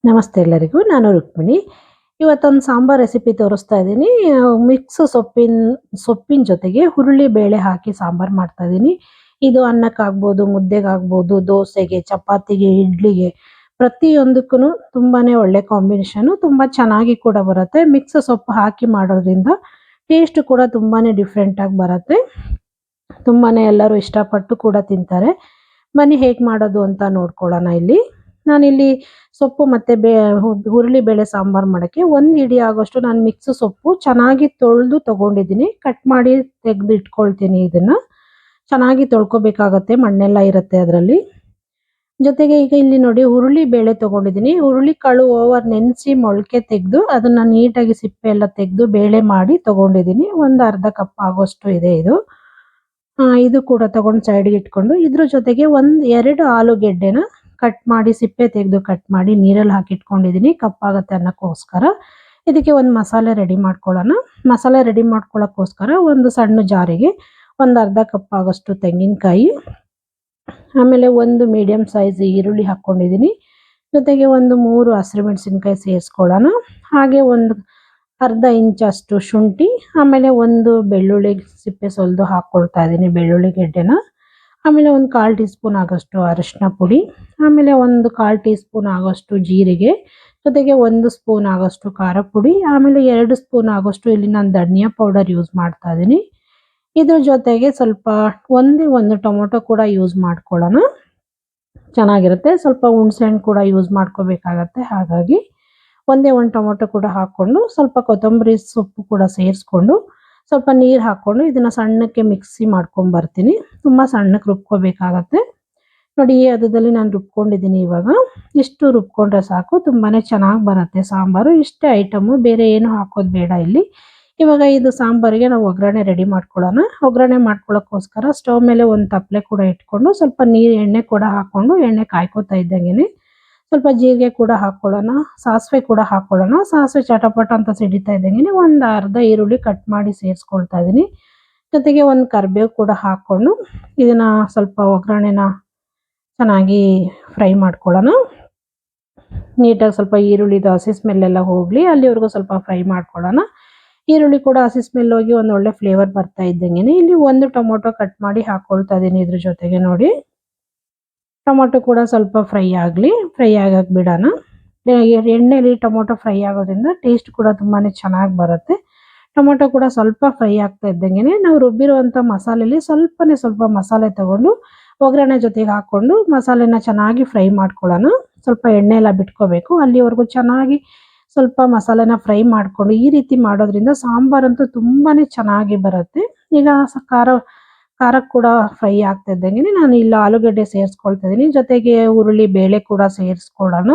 ನಮಸ್ತೆ ಎಲ್ಲರಿಗೂ. ನಾನು ರುಕ್ಮಿಣಿ. ಇವತ್ತೊಂದು ಸಾಂಬಾರ್ ರೆಸಿಪಿ ತೋರಿಸ್ತಾ ಇದ್ದೀನಿ. ಮಿಕ್ಸ್ ಸೊಪ್ಪಿನ ಜೊತೆಗೆ ಹುರುಳಿ ಬೇಳೆ ಹಾಕಿ ಸಾಂಬಾರ್ ಮಾಡ್ತಾ ಇದ್ದೀನಿ. ಇದು ಅನ್ನಕ್ಕಾಗ್ಬೋದು, ಮುದ್ದೆಗಾಗ್ಬೋದು, ದೋಸೆಗೆ, ಚಪಾತಿಗೆ, ಇಡ್ಲಿಗೆ ಪ್ರತಿಯೊಂದಕ್ಕೂ ತುಂಬಾನೇ ಒಳ್ಳೆ ಕಾಂಬಿನೇಷನು. ತುಂಬಾ ಚೆನ್ನಾಗಿ ಕೂಡ ಬರುತ್ತೆ. ಮಿಕ್ಸ್ ಸೊಪ್ಪು ಹಾಕಿ ಮಾಡೋದ್ರಿಂದ ಟೇಸ್ಟ್ ಕೂಡ ತುಂಬಾನೇ ಡಿಫ್ರೆಂಟ್ ಆಗಿ ಬರುತ್ತೆ. ತುಂಬಾನೇ ಎಲ್ಲರೂ ಇಷ್ಟಪಟ್ಟು ಕೂಡ ತಿಂತಾರೆ. ಬನ್ನಿ ಹೇಗೆ ಮಾಡೋದು ಅಂತ ನೋಡ್ಕೊಳ್ಳೋಣ ಇಲ್ಲಿ. ನಾನಿಲ್ಲಿ ಸೊಪ್ಪು ಮತ್ತೆ ಹುರುಳಿ ಬೇಳೆ ಸಾಂಬಾರ್ ಮಾಡೋಕ್ಕೆ 1 ಹಿಡಿ ಆಗೋಷ್ಟು ನಾನು ಮಿಕ್ಸ್ ಸೊಪ್ಪು ಚೆನ್ನಾಗಿ ತೊಳೆದು ತಗೊಂಡಿದ್ದೀನಿ. ಕಟ್ ಮಾಡಿ ತೆಗೆದು ಇಟ್ಕೊಳ್ತೀನಿ. ಇದನ್ನ ಚೆನ್ನಾಗಿ ತೊಳ್ಕೊಬೇಕಾಗತ್ತೆ, ಮಣ್ಣೆಲ್ಲ ಇರುತ್ತೆ ಅದರಲ್ಲಿ. ಜೊತೆಗೆ ಈಗ ಇಲ್ಲಿ ನೋಡಿ ಹುರುಳಿ ಬೇಳೆ ತಗೊಂಡಿದ್ದೀನಿ. ಹುರುಳಿ ಕಾಳು ಓವರ್ ನೆನೆಸಿ ಮೊಳಕೆ ತೆಗೆದು ಅದನ್ನ ನೀಟಾಗಿ ಸಿಪ್ಪೆ ಎಲ್ಲ ತೆಗೆದು ಬೇಳೆ ಮಾಡಿ ತಗೊಂಡಿದ್ದೀನಿ. ಒಂದು ಅರ್ಧ ಕಪ್ ಆಗೋಷ್ಟು ಇದೆ ಇದು. ಇದು ಕೂಡ ತಗೊಂಡು ಸೈಡ್ಗೆ ಇಟ್ಕೊಂಡು ಇದ್ರ ಜೊತೆಗೆ 2 ಆಲೂಗೆಡ್ಡೆನ ಕಟ್ ಮಾಡಿ ಸಿಪ್ಪೆ ತೆಗೆದು ಕಟ್ ಮಾಡಿ ನೀರಲ್ಲಿ ಹಾಕಿ ಇಟ್ಕೊಂಡಿದ್ದೀನಿ, ಕಪ್ಪಾಗತ್ತೆ ಅನ್ನಕ್ಕೋಸ್ಕರ. ಇದಕ್ಕೆ ಒಂದು ಮಸಾಲೆ ರೆಡಿ ಮಾಡ್ಕೊಳ್ಳೋಣ. ಮಸಾಲೆ ರೆಡಿ ಮಾಡ್ಕೊಳ್ಳೋಕ್ಕೋಸ್ಕರ ಒಂದು ಸಣ್ಣ ಜಾರಿಗೆ ಒಂದು ಅರ್ಧ ಕಪ್ ಆಗೋಷ್ಟು ತೆಂಗಿನಕಾಯಿ, ಆಮೇಲೆ ಒಂದು ಮೀಡಿಯಂ ಸೈಜ್ ಈರುಳ್ಳಿ ಹಾಕ್ಕೊಂಡಿದ್ದೀನಿ. ಜೊತೆಗೆ ಒಂದು 3 ಹಸಿರು ಮೆಣಸಿನ್ಕಾಯಿ ಸೇರಿಸ್ಕೊಳ್ಳೋಣ. ಹಾಗೆ ಒಂದು ಅರ್ಧ ಇಂಚಷ್ಟು ಶುಂಠಿ, ಆಮೇಲೆ ಒಂದು ಬೆಳ್ಳುಳ್ಳಿ ಸಿಪ್ಪೆ ಸೊಲ್ದು ಹಾಕ್ಕೊಳ್ತಾ ಇದ್ದೀನಿ, ಬೆಳ್ಳುಳ್ಳಿ ಗೆಡ್ಡೆನ. ಆಮೇಲೆ ಒಂದು 1/4 ಟೀ ಸ್ಪೂನ್ ಆಗೋಷ್ಟು ಅರಿಶಿನ ಪುಡಿ, ಆಮೇಲೆ ಒಂದು 1/4 ಟೀ ಸ್ಪೂನ್ ಆಗೋಷ್ಟು ಜೀರಿಗೆ, ಜೊತೆಗೆ 1 ಸ್ಪೂನ್ ಆಗೋಷ್ಟು ಖಾರ ಪುಡಿ, ಆಮೇಲೆ 2 ಸ್ಪೂನ್ ಆಗೋಷ್ಟು ಇಲ್ಲಿ ನಾನು ಧನಿಯಾ ಪೌಡರ್ ಯೂಸ್ ಮಾಡ್ತಾ ಇದ್ದೀನಿ. ಇದ್ರ ಜೊತೆಗೆ ಸ್ವಲ್ಪ ಒಂದು ಟೊಮೊಟೊ ಕೂಡ ಯೂಸ್ ಮಾಡ್ಕೊಳ್ಳೋಣ, ಚೆನ್ನಾಗಿರುತ್ತೆ. ಸ್ವಲ್ಪ ಹುಣಸೆಹಣ್ಣು ಕೂಡ ಯೂಸ್ ಮಾಡ್ಕೋಬೇಕಾಗತ್ತೆ. ಹಾಗಾಗಿ ಒಂದು ಟೊಮೊಟೊ ಕೂಡ ಹಾಕ್ಕೊಂಡು ಸ್ವಲ್ಪ ಕೊತ್ತಂಬರಿ ಸೊಪ್ಪು ಕೂಡ ಸೇರಿಸ್ಕೊಂಡು ಸ್ವಲ್ಪ ನೀರು ಹಾಕ್ಕೊಂಡು ಇದನ್ನ ಸಣ್ಣಕ್ಕೆ ಮಿಕ್ಸಿ ಮಾಡ್ಕೊಂಡು ಬರ್ತೀನಿ. ತುಂಬಾ ಸಣ್ಣಕ್ಕೆ ರುಬ್ಕೋಬೇಕಾಗತ್ತೆ. ನೋಡಿ ಈ ಹದದಲ್ಲಿ ನಾನು ರುಬ್ಕೊಂಡಿದ್ದೀನಿ. ಇವಾಗ ಇಷ್ಟು ರುಬ್ಕೊಂಡ್ರೆ ಸಾಕು, ತುಂಬಾನೇ ಚೆನ್ನಾಗಿ ಬರುತ್ತೆ ಸಾಂಬಾರು. ಇಷ್ಟೇ ಐಟಮು, ಬೇರೆ ಏನು ಹಾಕೋದು ಬೇಡ ಇಲ್ಲಿ. ಇವಾಗ ಇದು ಸಾಂಬಾರಿಗೆ ನಾವು ಒಗ್ಗರಣೆ ರೆಡಿ ಮಾಡ್ಕೊಳ್ಳೋಣ. ಒಗ್ಗರಣೆ ಮಾಡ್ಕೊಳ್ಳೋಕ್ಕೋಸ್ಕರ ಸ್ಟವ್ ಮೇಲೆ ಒಂದು ತಪ್ಪಲೆ ಕೂಡ ಇಟ್ಕೊಂಡು ಸ್ವಲ್ಪ ಎಣ್ಣೆ ಕೂಡ ಹಾಕ್ಕೊಂಡು ಎಣ್ಣೆ ಕಾಯ್ಕೋತಾ ಇದ್ದಂಗೆನೆ ಸ್ವಲ್ಪ ಜೀರಿಗೆ ಕೂಡ ಹಾಕ್ಕೊಳ್ಳೋಣ, ಸಾಸಿವೆ ಕೂಡ ಹಾಕ್ಕೊಳ್ಳೋಣ. ಸಾಸಿವೆ ಚಟಪಟ ಅಂತ ಸಿಡಿತಾ ಇದ್ದಂಗೆ ಒಂದು ಅರ್ಧ ಈರುಳ್ಳಿ ಕಟ್ ಮಾಡಿ ಸೇರಿಸ್ಕೊಳ್ತಾ ಇದ್ದೀನಿ. ಜೊತೆಗೆ ಒಂದು ಕರಿಬೇವು ಕೂಡ ಹಾಕ್ಕೊಂಡು ಇದನ್ನ ಸ್ವಲ್ಪ ಒಗ್ಗರಣೆನ ಚೆನ್ನಾಗಿ ಫ್ರೈ ಮಾಡ್ಕೊಳ್ಳೋಣ. ನೀಟಾಗಿ ಸ್ವಲ್ಪ ಈರುಳ್ಳಿದು ಹಸಿ ಸ್ಮೆಲ್ ಎಲ್ಲ ಹೋಗಲಿ ಅಲ್ಲಿವರೆಗೂ ಸ್ವಲ್ಪ ಫ್ರೈ ಮಾಡ್ಕೊಳ್ಳೋಣ. ಈರುಳ್ಳಿ ಕೂಡ ಹಸಿ ಸ್ಮೆಲ್ ಹೋಗಿ ಒಂದು ಒಳ್ಳೆ ಫ್ಲೇವರ್ ಬರ್ತಾ ಇದ್ದಂಗೆ ಇಲ್ಲಿ ಒಂದು ಟೊಮೊಟೊ ಕಟ್ ಮಾಡಿ ಹಾಕ್ಕೊಳ್ತಾ ಇದ್ದೀನಿ. ಇದ್ರ ಜೊತೆಗೆ ನೋಡಿ ಟೊಮೊಟೊ ಕೂಡ ಸ್ವಲ್ಪ ಫ್ರೈ ಆಗಕ್ಕೆ ಬಿಡೋಣ. ಎಣ್ಣೆಲಿ ಟೊಮೊಟೊ ಫ್ರೈ ಆಗೋದ್ರಿಂದ ಟೇಸ್ಟ್ ಕೂಡ ತುಂಬಾನೇ ಚೆನ್ನಾಗಿ ಬರುತ್ತೆ. ಟೊಮೊಟೊ ಕೂಡ ಸ್ವಲ್ಪ ಫ್ರೈ ಆಗ್ತಾ ಇದ್ದಂಗೆ ನಾವು ರುಬ್ಬಿರುವಂಥ ಮಸಾಲೆಯಲ್ಲಿ ಸ್ವಲ್ಪ ಮಸಾಲೆ ತಗೊಂಡು ಒಗ್ಗರಣೆ ಜೊತೆಗೆ ಹಾಕ್ಕೊಂಡು ಮಸಾಲೆನ ಚೆನ್ನಾಗಿ ಫ್ರೈ ಮಾಡ್ಕೊಳ್ಳೋಣ. ಸ್ವಲ್ಪ ಎಣ್ಣೆ ಎಲ್ಲ ಬಿಟ್ಕೋಬೇಕು, ಅಲ್ಲಿವರೆಗೂ ಚೆನ್ನಾಗಿ ಸ್ವಲ್ಪ ಮಸಾಲೆನ ಫ್ರೈ ಮಾಡ್ಕೊಂಡು ಈ ರೀತಿ ಮಾಡೋದ್ರಿಂದ ಸಾಂಬಾರಂತೂ ತುಂಬಾನೇ ಚೆನ್ನಾಗಿ ಬರುತ್ತೆ. ಈಗ ಖಾರ ಕೂಡ ಫ್ರೈ ಆಗ್ತಾ ಇದ್ದಂಗೆ ನಾನು ಇಲ್ಲಿ ಆಲೂಗಡ್ಡೆ ಸೇರಿಸ್ಕೊಳ್ತಾ ಇದ್ದೀನಿ. ಜೊತೆಗೆ ಹುರುಳಿ ಬೇಳೆ ಕೂಡ ಸೇರಿಸ್ಕೊಳ್ಳೋಣ.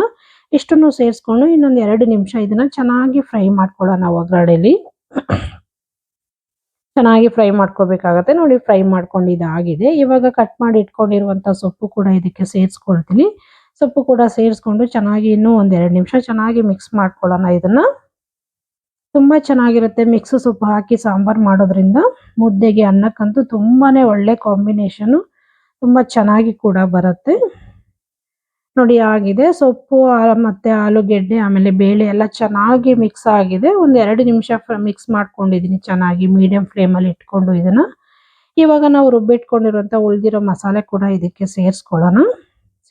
ಇಷ್ಟನ್ನು ಸೇರಿಸ್ಕೊಂಡು ಇನ್ನೊಂದು 2 ನಿಮಿಷ ಇದನ್ನ ಚೆನ್ನಾಗಿ ಫ್ರೈ ಮಾಡ್ಕೊಳ್ಳೋಣ ಒಗ್ಗರಣೆಲಿ. ಚೆನ್ನಾಗಿ ಫ್ರೈ ಮಾಡ್ಕೋಬೇಕಾಗತ್ತೆ. ನೋಡಿ ಫ್ರೈ ಮಾಡ್ಕೊಂಡು ಇದಾಗಿದೆ. ಇವಾಗ ಕಟ್ ಮಾಡಿ ಇಟ್ಕೊಂಡಿರುವಂಥ ಸೊಪ್ಪು ಕೂಡ ಇದಕ್ಕೆ ಸೇರಿಸ್ಕೊಳ್ತೀನಿ. ಸೊಪ್ಪು ಕೂಡ ಸೇರಿಸ್ಕೊಂಡು ಚೆನ್ನಾಗಿ ಇನ್ನೂ ಒಂದು 2 ನಿಮಿಷ ಚೆನ್ನಾಗಿ ಮಿಕ್ಸ್ ಮಾಡ್ಕೊಳ್ಳೋಣ ಇದನ್ನ. ತುಂಬಾ ಚೆನ್ನಾಗಿರುತ್ತೆ ಮಿಕ್ಸ್ ಸೊಪ್ಪು ಹಾಕಿ ಸಾಂಬಾರ್ ಮಾಡೋದ್ರಿಂದ. ಮುದ್ದೆಗೆ, ಅನ್ನಕ್ಕಂತೂ ತುಂಬಾನೇ ಒಳ್ಳೆ ಕಾಂಬಿನೇಷನು, ತುಂಬಾ ಚೆನ್ನಾಗಿ ಕೂಡ ಬರುತ್ತೆ. ನೋಡಿ ಆಗಿದೆ. ಸೊಪ್ಪು ಮತ್ತೆ ಆಲೂಗೆಡ್ಡೆ ಆಮೇಲೆ ಬೇಳೆ ಎಲ್ಲ ಚೆನ್ನಾಗಿ ಮಿಕ್ಸ್ ಆಗಿದೆ. ಒಂದು 2 ನಿಮಿಷ ಮಿಕ್ಸ್ ಮಾಡ್ಕೊಂಡಿದ್ದೀನಿ ಚೆನ್ನಾಗಿ ಮೀಡಿಯಂ ಫ್ಲೇಮಲ್ಲಿ ಇಟ್ಕೊಂಡು ಇದನ್ನ. ಇವಾಗ ನಾವು ರುಬ್ಬಿಟ್ಕೊಂಡಿರುವಂಥ ಉಳಿದಿರೋ ಮಸಾಲೆ ಕೂಡ ಇದಕ್ಕೆ ಸೇರಿಸ್ಕೊಳ್ಳೋಣ.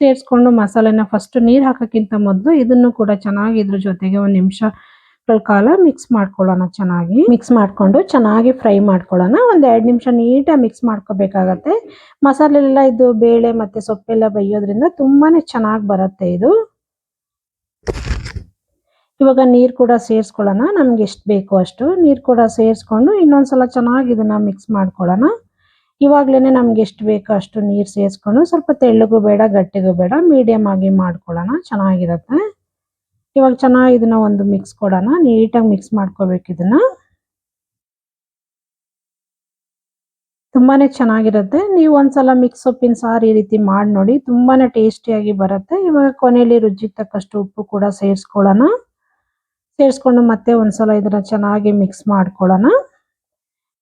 ಸೇರಿಸ್ಕೊಂಡು ಮಸಾಲೆನ ಫಸ್ಟ್ ನೀರು ಹಾಕೋಕ್ಕಿಂತ ಮೊದಲು ಇದನ್ನು ಕೂಡ ಚೆನ್ನಾಗಿ ಇದ್ರ ಜೊತೆಗೆ 1 ನಿಮಿಷಗಳ ಕಾಲ ಮಿಕ್ಸ್ ಮಾಡ್ಕೊಳ್ಳೋಣ. ಚೆನ್ನಾಗಿ ಮಿಕ್ಸ್ ಮಾಡಿಕೊಂಡು ಚೆನ್ನಾಗಿ ಫ್ರೈ ಮಾಡ್ಕೊಳ್ಳೋಣ. ಒಂದು 2 ನಿಮಿಷ ನೀಟಾಗಿ ಮಿಕ್ಸ್ ಮಾಡ್ಕೋಬೇಕಾಗತ್ತೆ. ಮಸಾಲೆಲ್ಲ ಇದು ಬೇಳೆ ಮತ್ತೆ ಸೊಪ್ಪೆಲ್ಲ ಬೇಯೋದ್ರಿಂದ ತುಂಬಾನೇ ಚೆನ್ನಾಗಿ ಬರುತ್ತೆ ಇದು. ಇವಾಗ ನೀರು ಕೂಡ ಸೇರಿಸ್ಕೊಳ್ಳೋಣ. ನಮ್ಗೆ ಎಷ್ಟು ಬೇಕೋ ಅಷ್ಟು ನೀರು ಕೂಡ ಸೇರಿಸ್ಕೊಂಡು ಇನ್ನೊಂದ್ಸಲ ಚೆನ್ನಾಗಿ ಇದನ್ನ ಮಿಕ್ಸ್ ಮಾಡ್ಕೊಳ್ಳೋಣ. ಇವಾಗ್ಲೇನೆ ನಮ್ಗೆ ಎಷ್ಟು ಬೇಕೋ ಅಷ್ಟು ನೀರು ಸೇರಿಸ್ಕೊಂಡು ಸ್ವಲ್ಪ ತೆಳ್ಳಗೂ ಬೇಡ ಗಟ್ಟಿಗೂ ಬೇಡ ಮೀಡಿಯಂ ಆಗಿ ಮಾಡ್ಕೊಳ್ಳೋಣ, ಚೆನ್ನಾಗಿರುತ್ತೆ. ಇವಾಗ ಚೆನ್ನಾಗಿ ಇದನ್ನ ಒಂದು ಮಿಕ್ಸ್ ಕೊಡೋಣ. ನೀಟಾಗಿ ಮಿಕ್ಸ್ ಮಾಡ್ಕೋಬೇಕು ಇದನ್ನ. ತುಂಬಾನೇ ಚೆನ್ನಾಗಿರುತ್ತೆ. ನೀವು ಒಂದ್ಸಲ ಮಿಕ್ಸ್ ಸೊಪ್ಪಿನ ಸಾರು ಈ ರೀತಿ ಮಾಡಿ ನೋಡಿ, ತುಂಬಾನೇ ಟೇಸ್ಟಿಯಾಗಿ ಬರುತ್ತೆ. ಇವಾಗ ಕೊನೆಯಲ್ಲಿ ರುಚಿಗೆ ತಕ್ಕಷ್ಟು ಉಪ್ಪು ಕೂಡ ಸೇರಿಸ್ಕೊಳ್ಳೋಣ. ಸೇರಿಸ್ಕೊಂಡು ಮತ್ತೆ ಒಂದ್ಸಲ ಇದನ್ನ ಚೆನ್ನಾಗಿ ಮಿಕ್ಸ್ ಮಾಡ್ಕೊಳ್ಳೋಣ.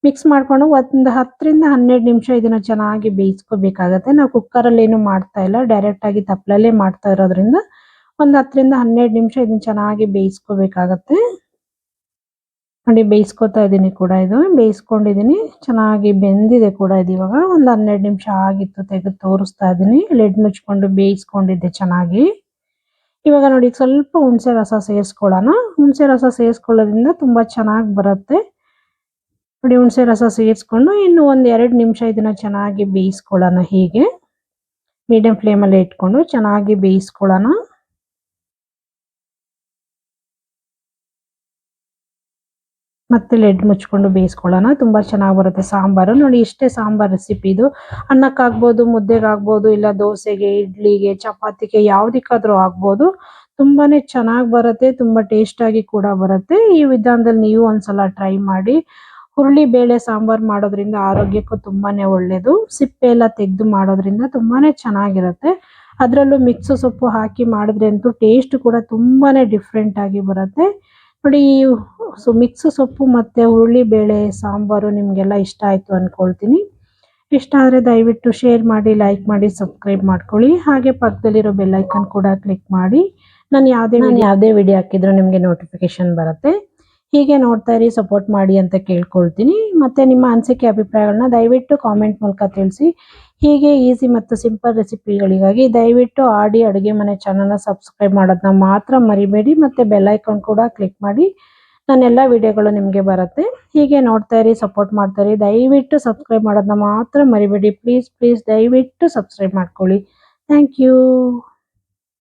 ಮಿಕ್ಸ್ ಮಾಡ್ಕೊಂಡು ಒಂದು 10 ರಿಂದ 12 ನಿಮಿಷ ಇದನ್ನ ಚೆನ್ನಾಗಿ ಬೇಯಿಸ್ಕೋಬೇಕಾಗತ್ತೆ. ನಾವು ಕುಕ್ಕರಲ್ಲಿ ಏನು ಮಾಡ್ತಾ ಇಲ್ಲ, ಡೈರೆಕ್ಟ್ ಆಗಿ ತಪ್ಪಲಲ್ಲೇ ಮಾಡ್ತಾ ಇರೋದ್ರಿಂದ ಒಂದು 10 ರಿಂದ 12 ನಿಮಿಷ ಇದನ್ನ ಚೆನ್ನಾಗಿ ಬೇಯಿಸ್ಕೋಬೇಕಾಗತ್ತೆ. ನೋಡಿ ಬೇಯಿಸ್ಕೊತಾ ಇದ್ದೀನಿ ಕೂಡ, ಇದು ಬೇಯಿಸ್ಕೊಂಡಿದ್ದೀನಿ, ಚೆನ್ನಾಗಿ ಬೆಂದಿದೆ ಕೂಡ ಇದು. ಇವಾಗ ಒಂದು 12 ನಿಮಿಷ ಆಗಿತ್ತು, ತೆಗೆದು ತೋರಿಸ್ತಾ ಇದ್ದೀನಿ. ಲಿಡ್ ಮುಚ್ಕೊಂಡು ಬೇಯಿಸ್ಕೊಂಡಿದ್ದೆ ಚೆನ್ನಾಗಿ. ಇವಾಗ ನೋಡಿ ಸ್ವಲ್ಪ ಹುಣಸೆ ರಸ ಸೇರಿಸ್ಕೊಳ್ಳೋಣ. ಹುಣಸೆ ರಸ ಸೇರಿಸ್ಕೊಳ್ಳೋದ್ರಿಂದ ತುಂಬ ಚೆನ್ನಾಗಿ ಬರುತ್ತೆ. ನೋಡಿ ಹುಣಸೆ ರಸ ಸೇರಿಸ್ಕೊಂಡು ಇನ್ನು ಒಂದು 2 ನಿಮಿಷ ಇದನ್ನ ಚೆನ್ನಾಗಿ ಬೇಯಿಸ್ಕೊಳ್ಳೋಣ. ಹೀಗೆ ಮೀಡಿಯಂ ಫ್ಲೇಮಲ್ಲಿ ಇಟ್ಕೊಂಡು ಚೆನ್ನಾಗಿ ಬೇಯಿಸ್ಕೊಳ್ಳೋಣ. ಮತ್ತೆ ಲಿಡ್ ಮುಚ್ಕೊಂಡು ಬೇಯಿಸ್ಕೊಳ್ಳೋಣ. ತುಂಬ ಚೆನ್ನಾಗಿ ಬರುತ್ತೆ ಸಾಂಬಾರು. ನೋಡಿ ಇಷ್ಟೇ ಸಾಂಬಾರು ರೆಸಿಪಿ ಇದು. ಅನ್ನಕ್ಕಾಗ್ಬೋದು, ಮುದ್ದೆಗಾಗ್ಬೋದು, ಇಲ್ಲ ದೋಸೆಗೆ, ಇಡ್ಲಿಗೆ, ಚಪಾತಿಗೆ ಯಾವುದಕ್ಕಾದ್ರೂ ಆಗ್ಬೋದು. ತುಂಬಾನೇ ಚೆನ್ನಾಗಿ ಬರುತ್ತೆ, ತುಂಬ ಟೇಸ್ಟಾಗಿ ಕೂಡ ಬರುತ್ತೆ. ಈ ವಿಧಾನದಲ್ಲಿ ನೀವು ಒಂದ್ಸಲ ಟ್ರೈ ಮಾಡಿ. ಹುರುಳಿ ಬೇಳೆ ಸಾಂಬಾರು ಮಾಡೋದ್ರಿಂದ ಆರೋಗ್ಯಕ್ಕೂ ತುಂಬಾನೇ ಒಳ್ಳೆಯದು. ಸಿಪ್ಪೆ ಎಲ್ಲ ತೆಗೆದು ಮಾಡೋದ್ರಿಂದ ತುಂಬಾನೇ ಚೆನ್ನಾಗಿರುತ್ತೆ. ಅದರಲ್ಲೂ ಮಿಕ್ಸ್ ಸೊಪ್ಪು ಹಾಕಿ ಮಾಡಿದ್ರೆ ಅಂತೂ ಟೇಸ್ಟ್ ಕೂಡ ತುಂಬಾನೇ ಡಿಫ್ರೆಂಟ್ ಆಗಿ ಬರುತ್ತೆ. ನೋಡಿ ಮಿಕ್ಸ್ ಸೊಪ್ಪು ಮತ್ತು ಹುರುಳಿ ಬೇಳೆ ಸಾಂಬಾರು ನಿಮಗೆಲ್ಲ ಇಷ್ಟ ಆಯಿತು ಅಂದ್ಕೊಳ್ತೀನಿ. ಇಷ್ಟ ಆದರೆ ದಯವಿಟ್ಟು ಶೇರ್ ಮಾಡಿ, ಲೈಕ್ ಮಾಡಿ, ಸಬ್ಸ್ಕ್ರೈಬ್ ಮಾಡ್ಕೊಳ್ಳಿ. ಹಾಗೆ ಪಕ್ಕದಲ್ಲಿರೋ ಬೆಲ್ ಐಕಾನ್ ಕೂಡ ಕ್ಲಿಕ್ ಮಾಡಿ. ನಾನು ಯಾವುದೇ ವಿಡಿಯೋ ಹಾಕಿದ್ರು ನಿಮಗೆ ನೋಟಿಫಿಕೇಶನ್ ಬರುತ್ತೆ. ಹೀಗೆ ನೋಡ್ತಾ ಇರಿ, ಸಪೋರ್ಟ್ ಮಾಡಿ ಅಂತ ಕೇಳ್ಕೊಳ್ತೀನಿ. ಮತ್ತು ನಿಮ್ಮ ಅನಿಸಿಕೆ ಅಭಿಪ್ರಾಯಗಳನ್ನ ದಯವಿಟ್ಟು ಕಾಮೆಂಟ್ ಮೂಲಕ ತಿಳಿಸಿ. ಹೀಗೆ ಈಸಿ ಮತ್ತು ಸಿಂಪಲ್ ರೆಸಿಪಿಗಳಿಗಾಗಿ ದಯವಿಟ್ಟು ಆಡಿ ಅಡುಗೆ ಮನೆ ಚಾನಲ್ನ ಸಬ್ಸ್ಕ್ರೈಬ್ ಮಾಡೋದನ್ನ ಮಾತ್ರ ಮರಿಬೇಡಿ. ಮತ್ತು ಬೆಲ್ ಐಕಾನ್ ಕೂಡ ಕ್ಲಿಕ್ ಮಾಡಿ. ನನ್ನೆಲ್ಲ ವಿಡಿಯೋಗಳು ನಿಮಗೆ ಬರುತ್ತೆ. ಹೀಗೆ ನೋಡ್ತಾ ಇರಿ, ಸಪೋರ್ಟ್ ಮಾಡ್ತಾ ಇರಿ. ದಯವಿಟ್ಟು ಸಬ್ಸ್ಕ್ರೈಬ್ ಮಾಡೋದನ್ನ ಮಾತ್ರ ಮರಿಬೇಡಿ. ಪ್ಲೀಸ್ ದಯವಿಟ್ಟು ಸಬ್ಸ್ಕ್ರೈಬ್ ಮಾಡ್ಕೊಳ್ಳಿ. Thank you.